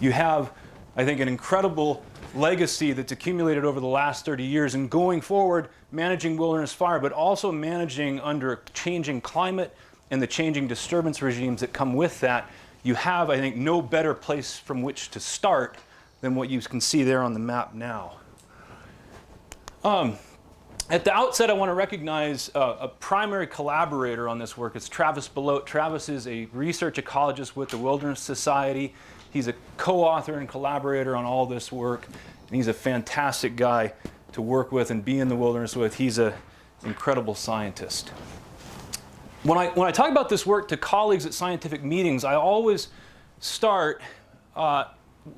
You have, I think, an incredible legacy that's accumulated over the last 30 years, and going forward, managing wilderness fire, but also managing under a changing climate and the changing disturbance regimes that come with that. You have, I think, no better place from which to start than what you can see there on the map now. At the outset, I want to recognize a primary collaborator on this work. It's Travis Belote. Travis is a research ecologist with the Wilderness Society. He's a co-author and collaborator on all this work, and he's a fantastic guy to work with and be in the wilderness with. He's an incredible scientist. When I talk about this work to colleagues at scientific meetings, I always start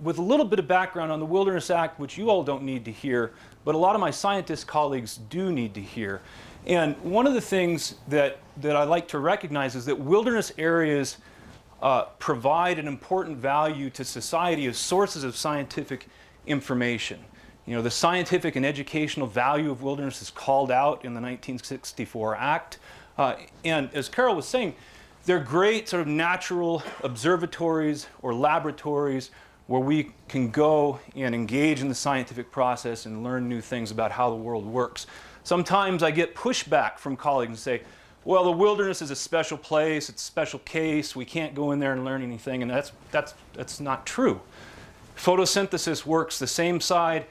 with a little bit of background on the Wilderness Act, which you all don't need to hear, but a lot of my scientist colleagues do need to hear. And one of the things that I like to recognize is that wilderness areas provide an important value to society as sources of scientific information. You know, the scientific and educational value of wilderness is called out in the 1964 Act. And as Carol was saying, they're great sort of natural observatories or laboratories where we can go and engage in the scientific process and learn new things about how the world works. Sometimes I get pushback from colleagues and say, well, the wilderness is a special place, it's a special case, we can't go in there and learn anything, and that's not true. Photosynthesis works the same inside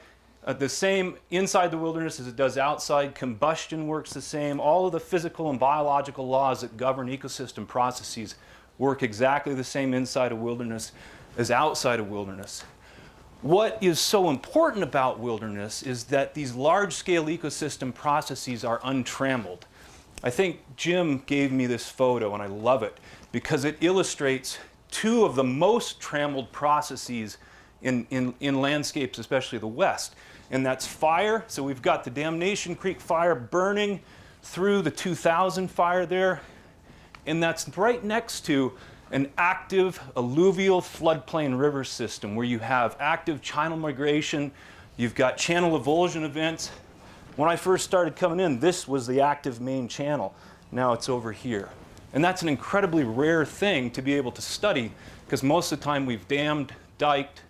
the wilderness as it does outside. Combustion works the same. All of the physical and biological laws that govern ecosystem processes work exactly the same inside a wilderness as outside a wilderness. What is so important about wilderness is that these large-scale ecosystem processes are untrammeled. I think Jim gave me this photo, and I love it because it illustrates two of the most trammeled processes in landscapes, especially the West. And that's fire. So we've got the Damnation Creek fire burning through the 2000 fire there. And that's right next to an active alluvial floodplain river system where you have active channel migration. You've got channel avulsion events. When I first started coming in, this was the active main channel. Now it's over here. And that's an incredibly rare thing to be able to study because most of the time we've dammed, diked,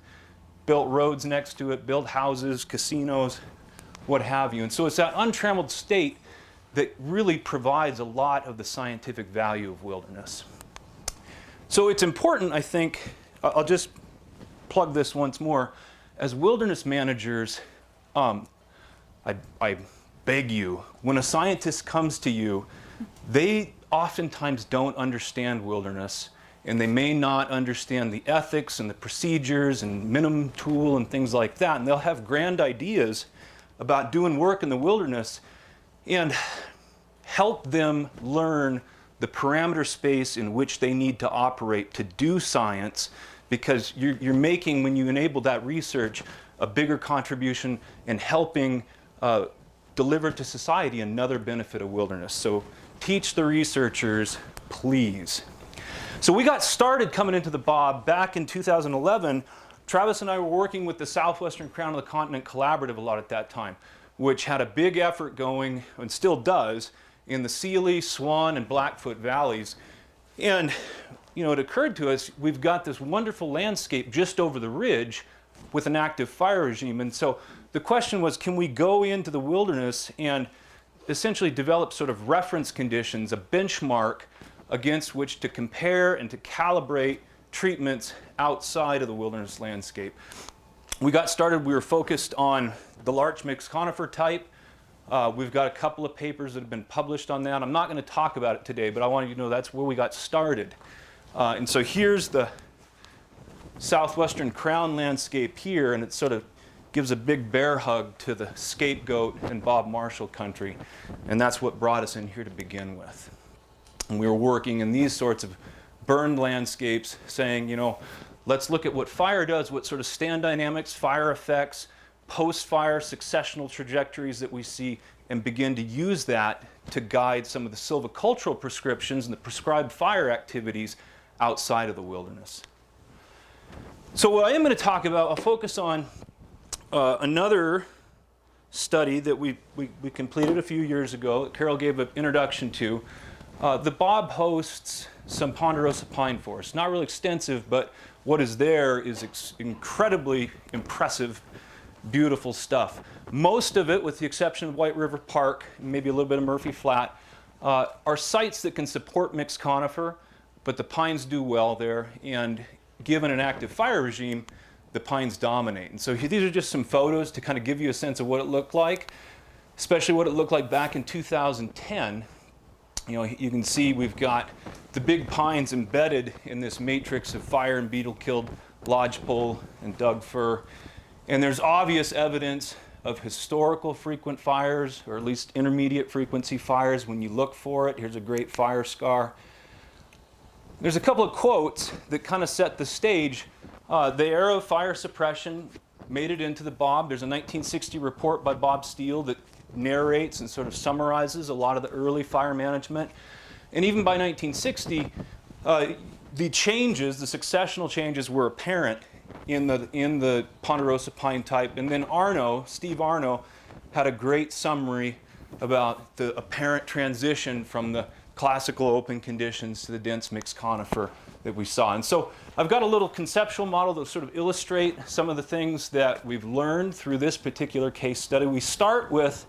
built roads next to it, built houses, casinos, what have you. And so it's that untrammeled state that really provides a lot of the scientific value of wilderness. So it's important, I think, I'll just plug this once more. As wilderness managers, I beg you, when a scientist comes to you, they oftentimes don't understand wilderness, and they may not understand the ethics and the procedures and minimum tool and things like that. And they'll have grand ideas about doing work in the wilderness, and help them learn the parameter space in which they need to operate to do science, because you're making, when you enable that research, a bigger contribution in helping deliver to society another benefit of wilderness. So teach the researchers, please. So we got started coming into the Bob back in 2011. Travis and I were working with the Southwestern Crown of the Continent Collaborative a lot at that time, which had a big effort going, and still does, in the Sealy, Swan, and Blackfoot valleys. And you know, it occurred to us, we've got this wonderful landscape just over the ridge with an active fire regime. And so the question was, can we go into the wilderness and essentially develop sort of reference conditions, a benchmark against which to compare and to calibrate treatments outside of the wilderness landscape. We got started, we were focused on the larch mixed conifer type. We've got a couple of papers that have been published on that. I'm not going to talk about it today, but I wanted you to know that's where we got started. And so here's the Southwestern Crown landscape here, and it sort of gives a big bear hug to the Scapegoat and Bob Marshall country. And that's what brought us in here to begin with. And we were working in these sorts of burned landscapes, saying, you know, let's look at what fire does, what sort of stand dynamics, fire effects, post-fire successional trajectories that we see, and begin to use that to guide some of the silvicultural prescriptions and the prescribed fire activities outside of the wilderness. So what I am going to talk about, I'll focus on another study that we completed a few years ago that Carol gave an introduction to. The Bob hosts some ponderosa pine forest. Not really extensive, but what is there is incredibly impressive, beautiful stuff. Most of it, with the exception of White River Park, maybe a little bit of Murphy Flat, are sites that can support mixed conifer, but the pines do well there, and given an active fire regime, the pines dominate. And so these are just some photos to kind of give you a sense of what it looked like, especially what it looked like back in 2010. You know, you can see we've got the big pines embedded in this matrix of fire and beetle-killed lodgepole and Doug fir. And there's obvious evidence of historical frequent fires, or at least intermediate frequency fires when you look for it. Here's a great fire scar. There's a couple of quotes that kind of set the stage. The era of fire suppression made it into the Bob. There's a 1960 report by Bob Steele that narrates and sort of summarizes a lot of the early fire management. And even by 1960, the changes, the successional changes were apparent in the ponderosa pine type. And then Steve Arno, had a great summary about the apparent transition from the classical open conditions to the dense mixed conifer that we saw. And so I've got a little conceptual model that sort of illustrate some of the things that we've learned through this particular case study. We start with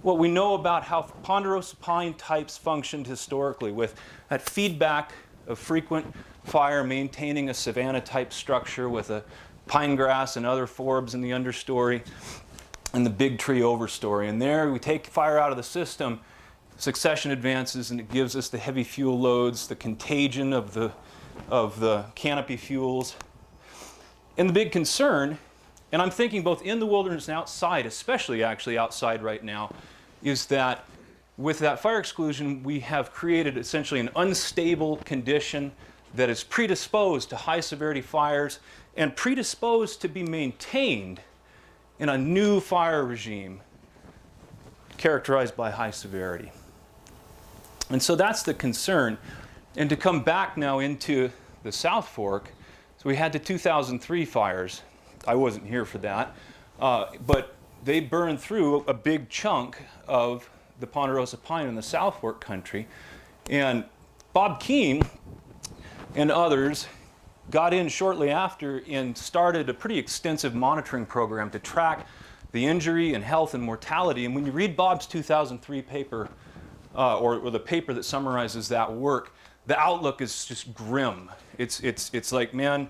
what we know about how ponderosa pine types functioned historically, with that feedback of frequent fire maintaining a savanna type structure with a pine grass and other forbs in the understory and the big tree overstory. And there we take fire out of the system, succession advances, and it gives us the heavy fuel loads, the contagion of the canopy fuels. And the big concern, and I'm thinking both in the wilderness and outside, especially actually outside right now, is that with that fire exclusion, we have created essentially an unstable condition that is predisposed to high severity fires and predisposed to be maintained in a new fire regime characterized by high severity. And so that's the concern. And to come back now into the South Fork, so we had the 2003 fires. I wasn't here for that, but they burned through a big chunk of the ponderosa pine in the South Fork country. And Bob Keene and others got in shortly after and started a pretty extensive monitoring program to track the injury and health and mortality. And when you read Bob's 2003 paper, or the paper that summarizes that work, the outlook is just grim. It's like, man,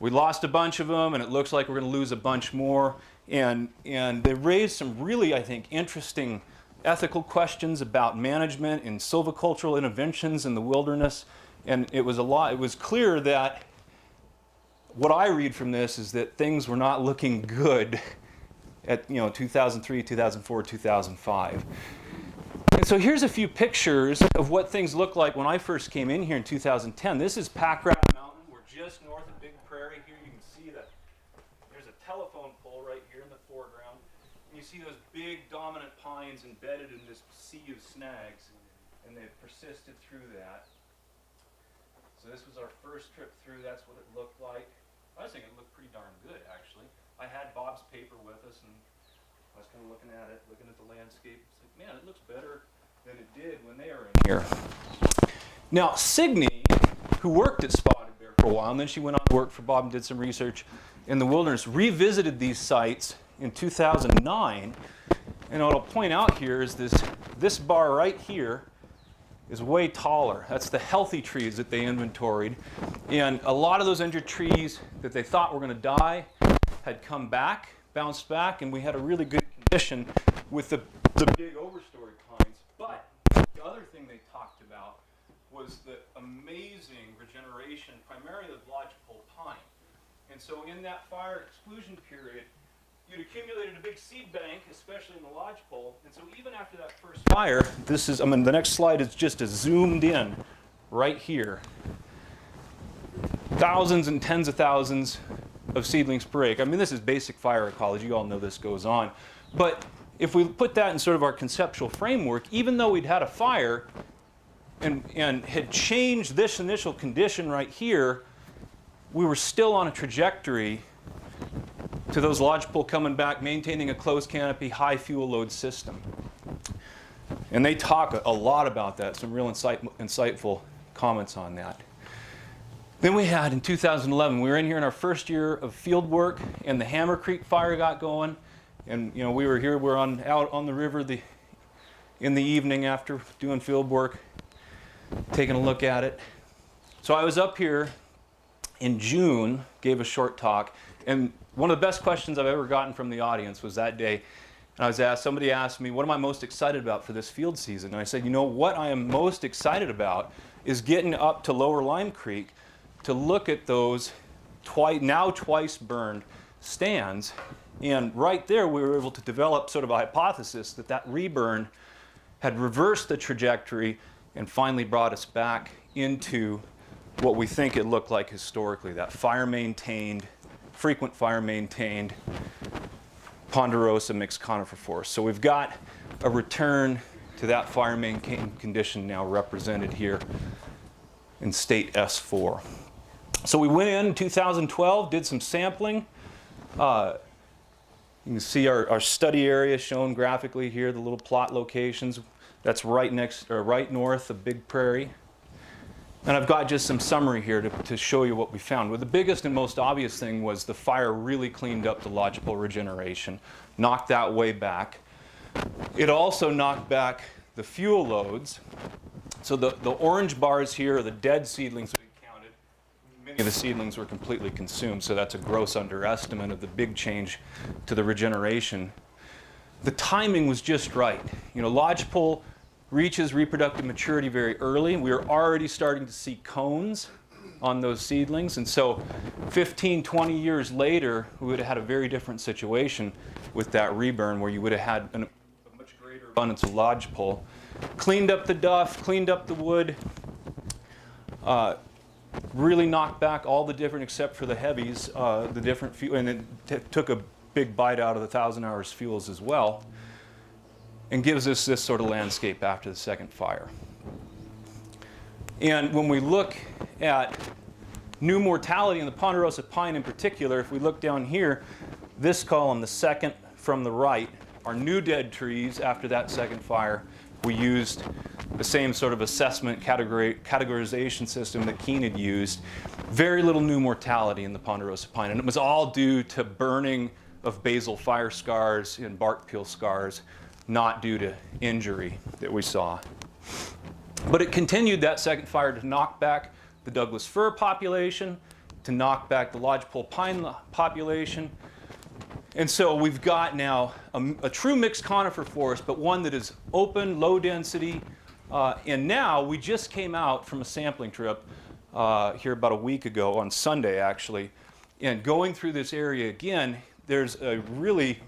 we lost a bunch of them, and it looks like we're going to lose a bunch more. And they raised some really, I think, interesting ethical questions about management and silvicultural interventions in the wilderness. And it was clear that what I read from this is that things were not looking good at 2003, 2004, 2005. And so here's a few pictures of what things looked like when I first came in here in 2010. This is Pack Rat Mountain. We're just north of Big Prairie here. You can see that there's a telephone pole right here in the foreground. And you see those big dominant pines embedded in this sea of snags, and they've persisted through that. So this was our first trip through. That's what it looked like. I was thinking it looked pretty darn good, actually. I had Bob's paper with us, and I was kind of looking at it, looking at the landscape. It's like, man, it looks better than it did when they were in here. Now, Signe, who worked at Spotted Bear for a while, and then she went on to work for Bob and did some research in the wilderness, revisited these sites in 2009. And what I'll point out here is this bar right here is way taller. That's the healthy trees that they inventoried. And a lot of those injured trees that they thought were going to die had come back, bounced back, and we had a really good condition with the big overstory pines. But the other thing they talked about was the amazing regeneration, primarily of lodgepole pine. And so in that fire exclusion period, you'd accumulated a big seed bank, especially in the lodgepole. And so even after that first fire, the next slide is just a zoomed in right here. Thousands and tens of thousands of seedlings per acre. I mean, this is basic fire ecology. You all know this goes on. But if we put that in sort of our conceptual framework, even though we'd had a fire and had changed this initial condition right here, we were still on a trajectory to those lodgepole coming back, maintaining a closed canopy, high fuel load system. And they talk a lot about that, some real insightful comments on that. Then we had, in 2011, we were in here in our first year of field work, and the Hammer Creek fire got going. And you know, we were here, we're out on the river in the evening after doing field work, taking a look at it. So I was up here in June, gave a short talk, and one of the best questions I've ever gotten from the audience was that day. And I was asked, somebody asked me, what am I most excited about for this field season? And I said, you know, what I am most excited about is getting up to Lower Lime Creek to look at those now twice burned stands. And right there, we were able to develop sort of a hypothesis that that reburn had reversed the trajectory and finally brought us back into what we think it looked like historically, that fire-maintained, frequent fire-maintained ponderosa mixed conifer forest. So we've got a return to that fire-maintained condition now represented here in state S4. So we went in 2012, did some sampling. You can see our study area shown graphically here, the little plot locations. That's right north of Big Prairie. And I've got just some summary here to show you what we found. Well, the biggest and most obvious thing was the fire really cleaned up the lodgepole regeneration, knocked that way back. It also knocked back the fuel loads. So the orange bars here are the dead seedlings that we counted. Many of the seedlings were completely consumed, so that's a gross underestimate of the big change to the regeneration. The timing was just right. You know, lodgepole reaches reproductive maturity very early. We were already starting to see cones on those seedlings. And so 15, 20 years later, we would have had a very different situation with that reburn where you would have had a much greater abundance of lodgepole. Cleaned up the duff, cleaned up the wood, really knocked back all the different, except for the heavies, the different fuel, and it took a big bite out of the 1,000 hours fuels as well, and gives us this sort of landscape after the second fire. And when we look at new mortality in the ponderosa pine in particular, if we look down here, this column, the second from the right, are new dead trees after that second fire. We used the same sort of assessment categorization system that Keene had used. Very little new mortality in the ponderosa pine, and it was all due to burning of basal fire scars and bark peel scars, not due to injury that we saw. But it continued that second fire to knock back the Douglas fir population, to knock back the lodgepole pine population. And so we've got now a true mixed conifer forest, but one that is open, low density. And now we just came out from a sampling trip here about a week ago, on Sunday actually. And going through this area again, there's a really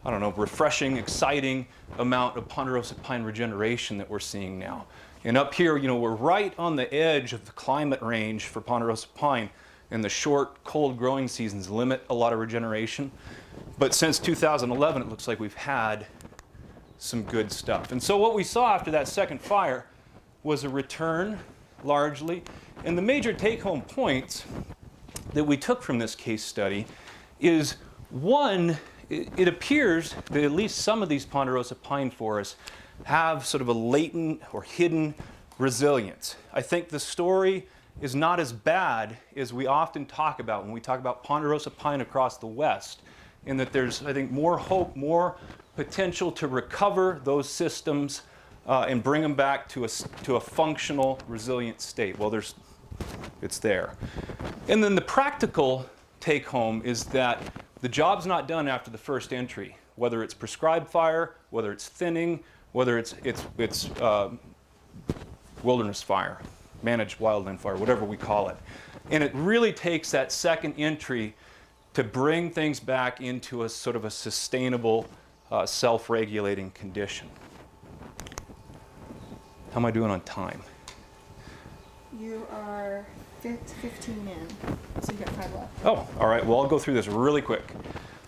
refreshing, exciting amount of ponderosa pine regeneration that we're seeing now. And up here, you know, we're right on the edge of the climate range for ponderosa pine, and the short, cold growing seasons limit a lot of regeneration. But since 2011, it looks like we've had some good stuff. And so what we saw after that second fire was a return, largely. And the major take-home points that we took from this case study is, one, it appears that at least some of these ponderosa pine forests have sort of a latent or hidden resilience. I think the story is not as bad as we often talk about when we talk about ponderosa pine across the West, in that there's, I think, more hope, more potential to recover those systems and bring them back to a functional, resilient state. Well, it's there. And then the practical take-home is that the job's not done after the first entry, whether it's prescribed fire, whether it's thinning, whether it's wilderness fire, managed wildland fire, whatever we call it. And it really takes that second entry to bring things back into a sort of a sustainable, self-regulating condition. How am I doing on time? You are 15 in, so you got 5 left. Oh, all right. Well, I'll go through this really quick.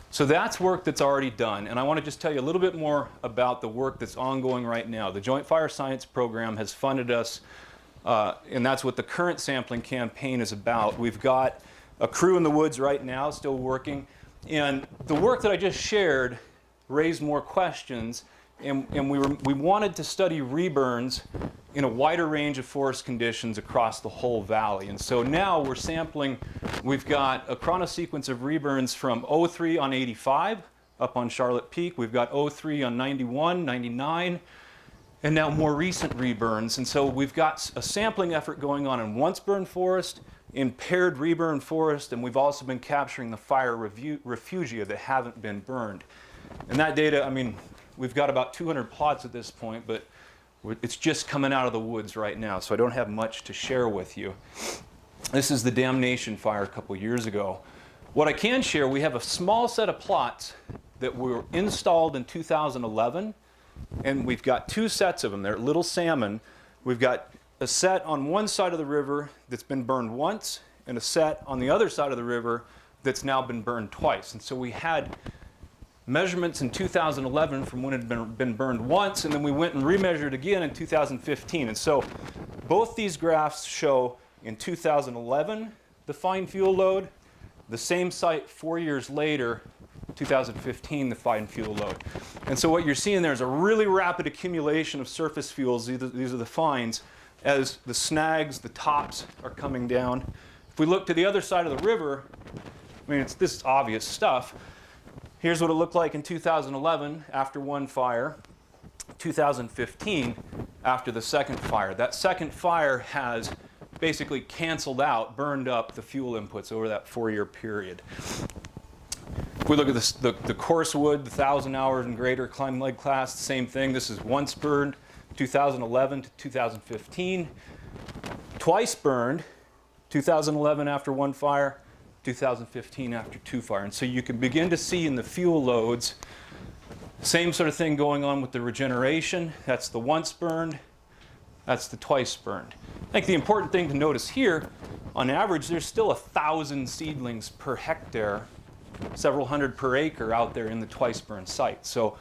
So that's work that's already done, and I want to just tell you a little bit more about the work that's ongoing right now. The Joint Fire Science Program has funded us, and that's what the current sampling campaign is about. We've got a crew in the woods right now still working, and the work that I just shared raised more questions, and we wanted to study reburns in a wider range of forest conditions across the whole valley. And so now we're sampling, we've got a chronosequence of reburns from 03 on 85 up on Charlotte Peak. We've got 03 on 91, 99, and now more recent reburns. And so we've got a sampling effort going on in once burned forest, in paired reburn forest, and we've also been capturing the fire refugia that haven't been burned. And that data, I mean, we've got about 200 plots at this point, but it's just coming out of the woods right now, so I don't have much to share with you. This is the Damnation fire a couple years ago. What I can share, we have a small set of plots that were installed in 2011, and we've got two sets of them. They're Little Salmon. We've got a set on one side of the river that's been burned once, and a set on the other side of the river that's now been burned twice. And so we had measurements in 2011 from when it had been burned once, and then we went and remeasured again in 2015. And so both these graphs show in 2011 the fine fuel load, the same site 4 years later, 2015, the fine fuel load. And so what you're seeing there is a really rapid accumulation of surface fuels, these are the fines, as the snags, the tops are coming down. If we look to the other side of the river, I mean, this is obvious stuff. Here's what it looked like in 2011 after one fire, 2015 after the second fire. That second fire has basically canceled out, burned up the fuel inputs over that 4-year period. If we look at the coarse wood, the 1,000 hours and greater climb lead class, the same thing. This is once burned, 2011 to 2015. Twice burned, 2011 after one fire, 2015 after two fire. And so you can begin to see in the fuel loads, same sort of thing going on with the regeneration. That's the once burned, that's the twice burned. I think the important thing to notice here, on average, there's still 1,000 seedlings per hectare, several hundred per acre out there in the twice burned site. So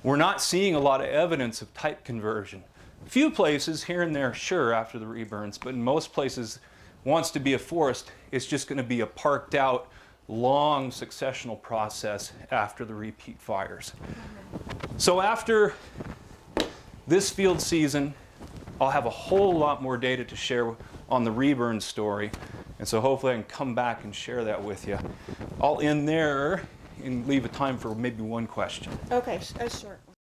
we're not seeing a lot of evidence of type conversion. A few places here and there, sure, after the reburns, but in most places, wants to be a forest, it's just going to be a parked out, long successional process after the repeat fires. So after this field season, I'll have a whole lot more data to share on the reburn story, and so hopefully I can come back and share that with you. I'll end there and leave a time for maybe one question. Okay, sure.